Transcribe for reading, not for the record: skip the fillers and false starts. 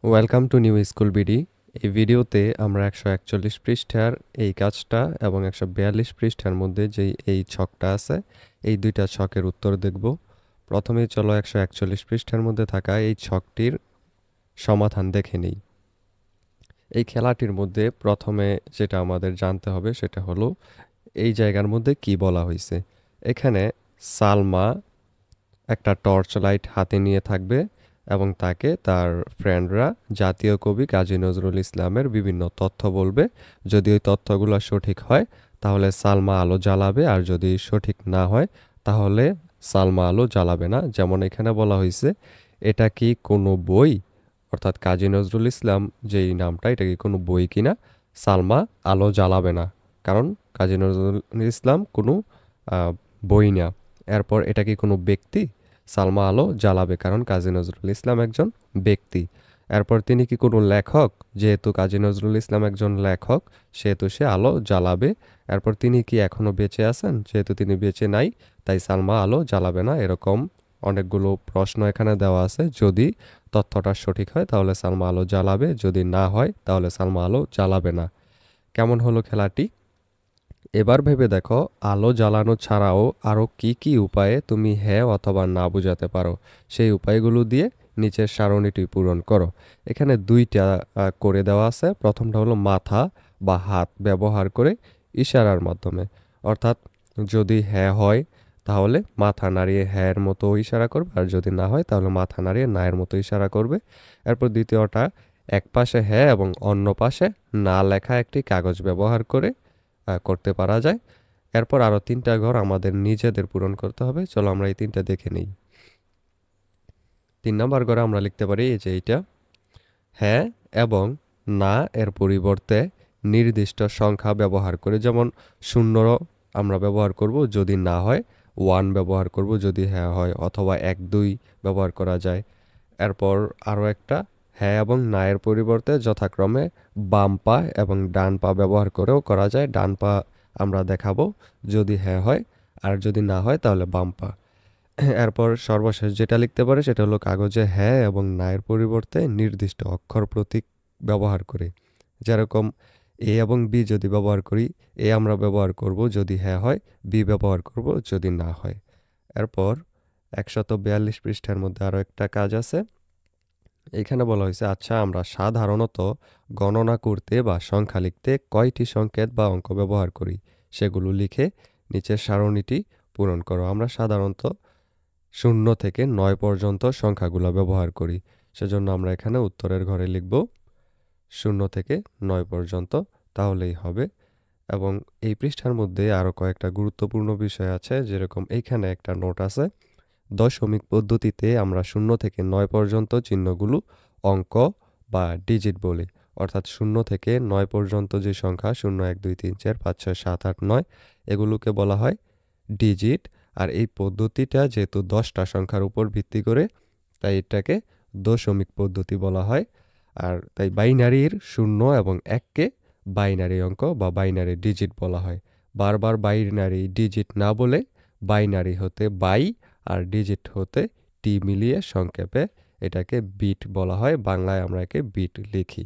Welcome to new school BD. এই ভিডিওতে আমরা 141 পৃষ্ঠার এই কাজটা এবং 142 পৃষ্ঠার মধ্যে যেই এই ছকটা আছে এই দুইটা ছকের উত্তর দেখব। প্রথমেই চলো 141 পৃষ্ঠার মধ্যে থাকা এই ছকটির সমাধান দেখে নিই। এই খেলাটির মধ্যে প্রথমে যেটা আমাদের জানতে হবে সেটা হলো এই জায়গার মধ্যে কি বলা হয়েছে। এখানে সালমা একটা টর্চ লাইট হাতে নিয়ে থাকবে এবং তাকে তার ফ্রেন্ডরা জাতীয় কবি কাজী নজরুল ইসলামের বিভিন্ন তথ্য বলবে। যদি ওই তথ্যগুলো সঠিক হয় তাহলে সালমা আলো জ্বালাবে, আর যদি সঠিক না হয় তাহলে সালমা আলো জ্বালাবে না। যেমন এখানে বলা হয়েছে এটা কি কোনো বই, অর্থাৎ কাজী নজরুল ইসলাম যেই নামটা এটা কি কোনো বই কিনা। সালমা আলো জ্বালাবে না, কারণ কাজী নজরুল ইসলাম কোনো বই না। এরপর এটা কি কোনো ব্যক্তি, সালমা আলো জ্বালাবে, কারণ কাজী নজরুল ইসলাম একজন ব্যক্তি। এরপর তিনি কি কোনো লেখক, যেহেতু কাজী নজরুল ইসলাম একজন লেখক সেহেতু সে আলো জ্বালাবে। এরপর তিনি কি এখনো বেঁচে আছেন, যেহেতু তিনি বেঁচে নাই তাই সালমা আলো জ্বালাবে না। এরকম অনেকগুলো প্রশ্ন এখানে দেওয়া আছে। যদি তথ্যটা সঠিক হয় তাহলে সালমা আলো জ্বালাবে, যদি না হয় তাহলে সালমা আলো জ্বালাবে না। কেমন হলো খেলাটি? এবার ভেবে দেখো আলো জ্বালানো ছাড়াও আরও কি কি উপায়ে তুমি হ্যাঁ অথবা না বোঝাতে পারো। সেই উপায়গুলো দিয়ে নিচের সারণীটি পূরণ করো। এখানে দুইটা করে দেওয়া আছে। প্রথমটা হলো মাথা বা হাত ব্যবহার করে ইশারার মাধ্যমে, অর্থাৎ যদি হ্যাঁ হয় তাহলে মাথা নাড়িয়ে হ্যাঁর মতো ইশারা করবে, আর যদি না হয় তাহলে মাথা নাড়িয়ে নায়ের মতো ইশারা করবে। এরপর দ্বিতীয়টা, এক পাশে হ্যাঁ এবং অন্য পাশে না লেখা একটি কাগজ ব্যবহার করে করতে পারা যায়। এরপর আরও তিনটা ঘর আমাদের নিজেদের পূরণ করতে হবে। চলো আমরা এই তিনটা দেখে নিই। 3 নম্বর ঘরে আমরা লিখতে পারি এই যে এইটা, হ্যাঁ এবং না এর পরিবর্তে নির্দিষ্ট সংখ্যা ব্যবহার করে, যেমন 0 আমরা ব্যবহার করব যদি না হয়, 1 ব্যবহার করব যদি হ্যাঁ হয়, অথবা 1 2 ব্যবহার করা যায়। এরপর আরও একটা, হ্যাঁ এবং না এর পরিবর্তে যথাক্রমে বাম পা এবং ডান পা ব্যবহার করেও করা যায়। ডান পা আমরা দেখাবো যদি হ্যাঁ হয়, আর যদি না হয় তাহলে বাম পা। এরপর সর্বশেষ যেটা লিখতে পারে সেটা হলো কাগজে হ্যাঁ এবং না এর পরিবর্তে নির্দিষ্ট অক্ষর প্রতীক ব্যবহার করে। যেরকম এ এবং বি যদি ব্যবহার করি, এ আমরা ব্যবহার করব যদি হ্যাঁ হয়, বি ব্যবহার করব যদি না হয়। এরপর 142 পৃষ্ঠার মধ্যে আরও একটা কাজ আছে। এখানে বলা হয়েছে আচ্ছা আমরা সাধারণত গণনা করতে বা সংখ্যা লিখতে কয়টি সংকেত বা অঙ্ক ব্যবহার করি, সেগুলো লিখে নিচের সারণীটি পূরণ করো। আমরা সাধারণত 0 থেকে 9 পর্যন্ত সংখ্যাগুলো ব্যবহার করি, সেজন্য আমরা এখানে উত্তরের ঘরে লিখব 0 থেকে 9 পর্যন্ত, তাহলেই হবে। এবং এই পৃষ্ঠার মধ্যে আরও কয়েকটা গুরুত্বপূর্ণ বিষয় আছে, যেরকম এইখানে একটা নোট আছে। দশমিক পদ্ধতিতে আমরা 0 থেকে 9 পর্যন্ত চিহ্নগুলো অঙ্ক বা ডিজিট বলি, অর্থাৎ 0 থেকে 9 পর্যন্ত যে সংখ্যা 0 1 2 3 4 5 6 7 8 9 এগুলোকে বলা হয় ডিজিট। আর এই পদ্ধতিটা যেহেতু 10টা সংখ্যার উপর ভিত্তি করে তাই এটাকে দশমিক পদ্ধতি বলা হয়। আর তাই বাইনারির 0 এবং 1কে বাইনারি অঙ্ক বা বাইনারি ডিজিট বলা হয়। বারবার বাইনারি ডিজিট না বলে বাইনারি হতে বাই আর ডিজিট হতে টি মিলিয়ে সংক্ষেপে এটাকে বিট বলা হয়। বাংলায় আমরা একে বিট লিখি।